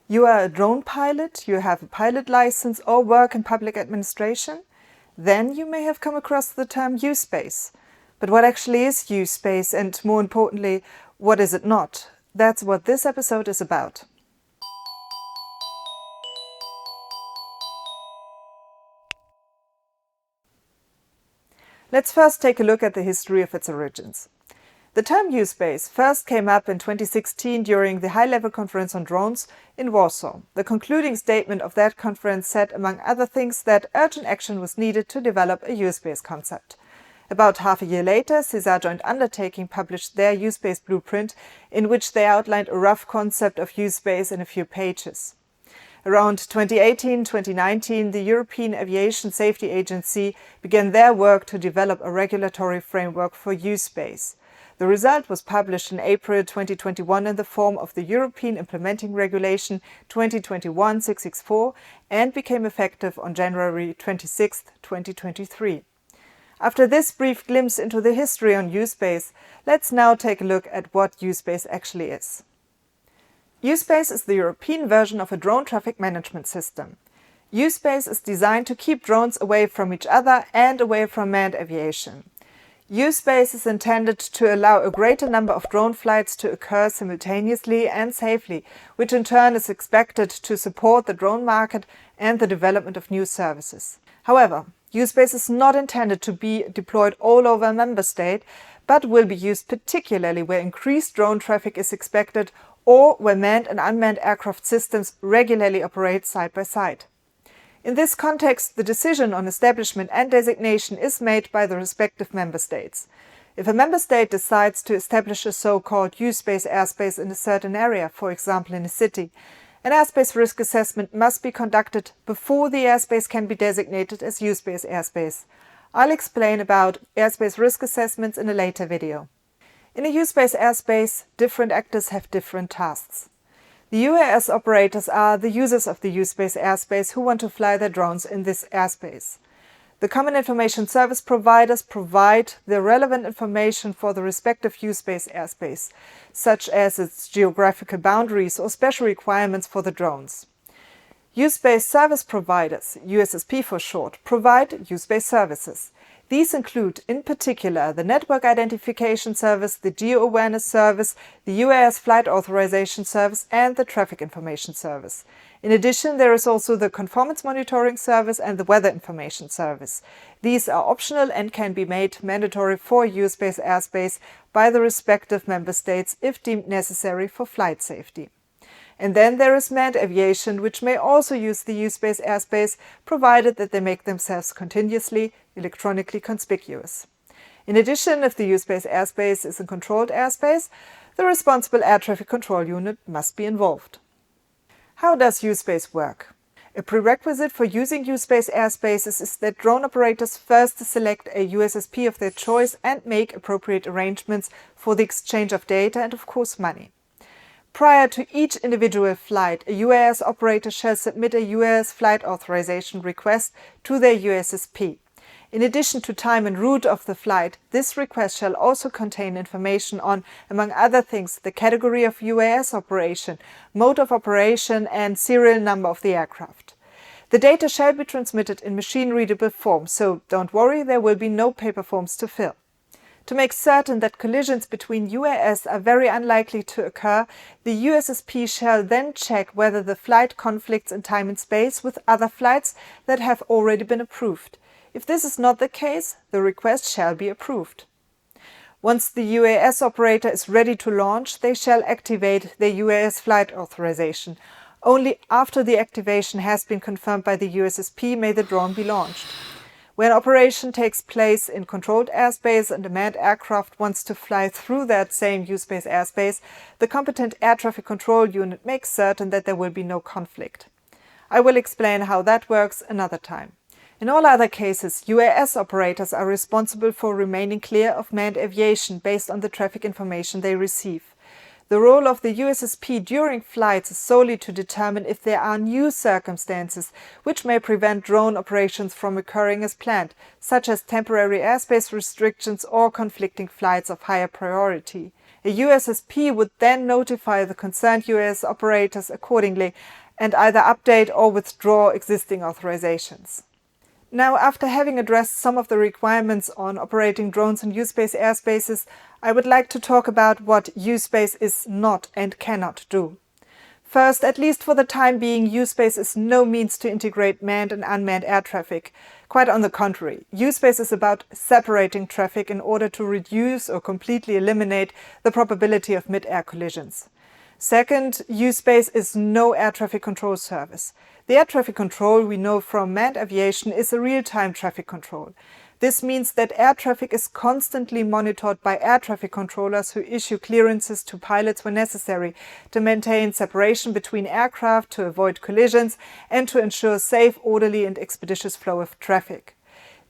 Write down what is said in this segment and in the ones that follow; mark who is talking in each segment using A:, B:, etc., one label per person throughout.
A: You are a drone pilot, you have a pilot license or work in public administration? Then you may have come across the term U-space. But what actually is U-space, and more importantly, what is it not? That's what this episode is about. Let's first take a look at the history of its origins. The term U-space first came up in 2016 during the High-Level Conference on Drones in Warsaw. The concluding statement of that conference said, among other things, that urgent action was needed to develop a U-space concept. About half a year later, CESAR Joint Undertaking published their U-space blueprint, in which they outlined a rough concept of U-space in a few pages. Around 2018-2019, the European Aviation Safety Agency began their work to develop a regulatory framework for U-space. The result was published in April 2021 in the form of the European Implementing Regulation 2021/664 and became effective on January 26, 2023. After this brief glimpse into the history on U-space, let's now take a look at what U-space actually is. U-space is the European version of a drone traffic management system. U-space is designed to keep drones away from each other and away from manned aviation. U-space is intended to allow a greater number of drone flights to occur simultaneously and safely, which in turn is expected to support the drone market and the development of new services. However, U-space is not intended to be deployed all over a member state, but will be used particularly where increased drone traffic is expected or where manned and unmanned aircraft systems regularly operate side by side. In this context, the decision on establishment and designation is made by the respective member states. If a member state decides to establish a so-called U-space airspace in a certain area, for example in a city, an airspace risk assessment must be conducted before the airspace can be designated as U-space airspace. I'll explain about airspace risk assessments in a later video. In a U-space airspace, different actors have different tasks. The UAS operators are the users of the U-space airspace who want to fly their drones in this airspace. The Common Information Service providers provide the relevant information for the respective U-space airspace, such as its geographical boundaries or special requirements for the drones. U-space service providers, USSP for short, provide U-space services. These include, in particular, the Network Identification Service, the Geo-Awareness Service, the UAS Flight Authorization Service, and the Traffic Information Service. In addition, there is also the Conformance Monitoring Service and the Weather Information Service. These are optional and can be made mandatory for U-space airspace by the respective member states if deemed necessary for flight safety. And then there is manned aviation, which may also use the U-space airspace, provided that they make themselves continuously electronically conspicuous. In addition, if the U-space airspace is a controlled airspace, the responsible air traffic control unit must be involved. How does U-space work? A prerequisite for using U-space airspaces is that drone operators first select a USSP of their choice and make appropriate arrangements for the exchange of data and, of course, money. Prior to each individual flight, a UAS operator shall submit a UAS flight authorization request to their USSP. In addition to time and route of the flight, this request shall also contain information on, among other things, the category of UAS operation, mode of operation, and serial number of the aircraft. The data shall be transmitted in machine-readable form, so don't worry, there will be no paper forms to fill. To make certain that collisions between UAS are very unlikely to occur, the USSP shall then check whether the flight conflicts in time and space with other flights that have already been approved. If this is not the case, the request shall be approved. Once the UAS operator is ready to launch, they shall activate their UAS flight authorization. Only after the activation has been confirmed by the USSP may the drone be launched. When operation takes place in controlled airspace and a manned aircraft wants to fly through that same U-space airspace, the competent air traffic control unit makes certain that there will be no conflict. I will explain how that works another time. In all other cases, UAS operators are responsible for remaining clear of manned aviation based on the traffic information they receive. The role of the USSP during flights is solely to determine if there are new circumstances which may prevent drone operations from occurring as planned, such as temporary airspace restrictions or conflicting flights of higher priority. A USSP would then notify the concerned US operators accordingly and either update or withdraw existing authorizations. Now, after having addressed some of the requirements on operating drones in U-Space airspaces, I would like to talk about what U-Space is not and cannot do. First, at least for the time being, U-Space is no means to integrate manned and unmanned air traffic. Quite on the contrary, U-Space is about separating traffic in order to reduce or completely eliminate the probability of mid-air collisions. Second, U-Space is no air traffic control service. The air traffic control we know from manned aviation is a real-time traffic control. This means that air traffic is constantly monitored by air traffic controllers who issue clearances to pilots when necessary to maintain separation between aircraft, to avoid collisions, and to ensure safe, orderly and expeditious flow of traffic.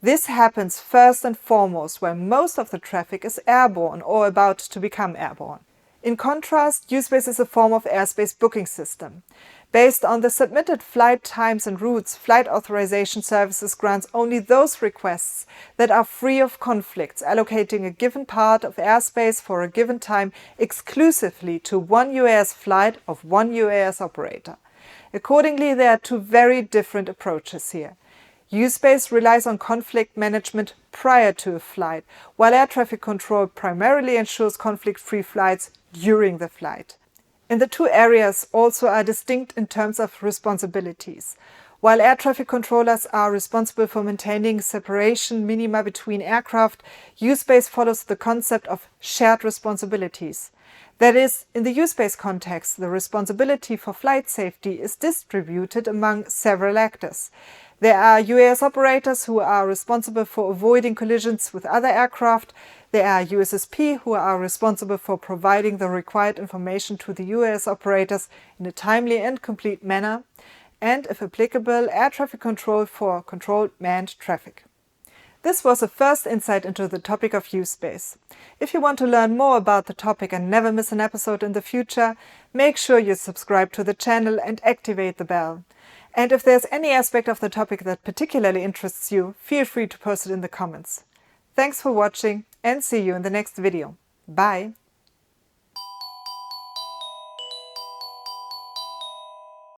A: This happens first and foremost when most of the traffic is airborne or about to become airborne. In contrast, U-Space is a form of airspace booking system. Based on the submitted flight times and routes, Flight Authorization Services grants only those requests that are free of conflicts, allocating a given part of airspace for a given time exclusively to one UAS flight of one UAS operator. Accordingly, there are two very different approaches here. U-Space relies on conflict management prior to a flight, while air traffic control primarily ensures conflict-free flights during the flight. And the two areas also are distinct in terms of responsibilities. While air traffic controllers are responsible for maintaining separation minima between aircraft, U-Space follows the concept of shared responsibilities. That is, in the U-Space context, the responsibility for flight safety is distributed among several actors. There are UAS operators who are responsible for avoiding collisions with other aircraft. There are USSP who are responsible for providing the required information to the UAS operators in a timely and complete manner. And, if applicable, air traffic control for controlled manned traffic. This was a first insight into the topic of U-Space. If you want to learn more about the topic and never miss an episode in the future, make sure you subscribe to the channel and activate the bell. And if there's any aspect of the topic that particularly interests you, feel free to post it in the comments. Thanks for watching and see you in the next video. Bye!